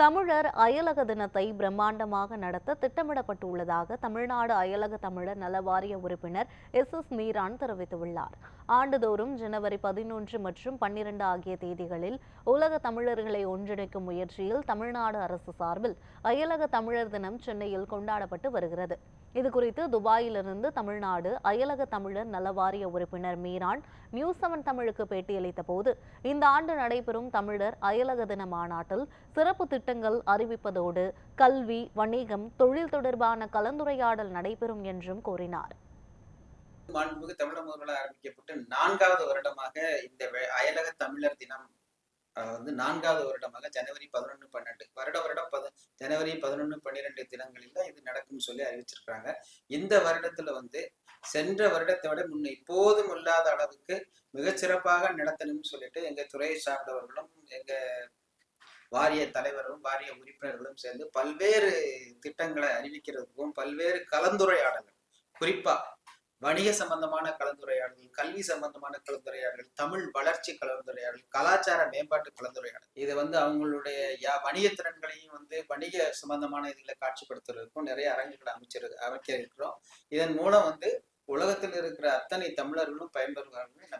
தமிழர் அயலக தினத்தை பிரம்மாண்டமாக நடத்த திட்டமிடப்பட்டுள்ளதாக தமிழ்நாடு அயலக தமிழர் நல வாரிய உறுப்பினர் மீரான் தெரிவித்துள்ளார். ஆண்டுதோறும் ஜனவரி 11 மற்றும் 12 ஆகிய தேதிகளில் உலக தமிழர்களை ஒன்றிணைக்கும் முயற்சியில் தமிழ்நாடு அரசு சார்பில் அயலக தமிழர் தினம் சென்னையில் கொண்டாடப்பட்டு வருகிறது. இதுகுறித்து துபாயிலிருந்து தமிழ்நாடு அயலக தமிழர் நலவாரிய உறுப்பினர் மீரான் நியூஸ்7 தமிழுக்கு பேட்டியளித்த போது, இந்த ஆண்டு நடைபெறும் தமிழர் அயலக தின மாநாட்டில் சிறப்பு திட்டங்கள் அறிவிப்பதோடு கல்வி, வணிகம், தொழில் தொடர்பான கலந்துரையாடல் நடைபெறும் என்றும் கூறினார். மாண்புமிகு தமிழக முதல்வரால் ஆரம்பிக்கப்பட்டு 4வது வருடமாக இந்த அயலக தமிழர் தினம் நான்காவது வருடமாக ஜனவரி 11, 12 வருடம் ஜனவரி 11, 12 தினங்களில் இது நடக்கும் சொல்லி அறிவிச்சிருக்காங்க. இந்த வருடத்துல சென்ற வருடத்தை விட முன்ன இப்போதும் இல்லாத அளவுக்கு மிகச்சிறப்பாக நடத்தணும்னு சொல்லிட்டு எங்க துறையை சார்ந்தவர்களும் எங்க வாரிய தலைவர்களும் வாரிய உறுப்பினர்களும் சேர்ந்து பல்வேறு திட்டங்களை அறிவிக்கிறதுக்கும் பல்வேறு கலந்துரையாடல்கள், குறிப்பா வணிக சம்பந்தமான கலந்துரையாடல், கல்வி சம்பந்தமான கலந்துரையாடல், தமிழ் வளர்ச்சி கலந்துரையாடல், கலாச்சார மேம்பாட்டு கலந்துரையாடல், இது அவங்களுடைய வணிக திறன்களையும் வணிக சம்பந்தமான இதுல காட்சிப்படுத்துறதுக்கும் நிறைய அரங்குகளை அமைக்க இருக்கிறோம். இதன் மூலம் உலகத்தில் இருக்கிற அத்தனை தமிழர்களும் பயன்பெறுவார்கள்.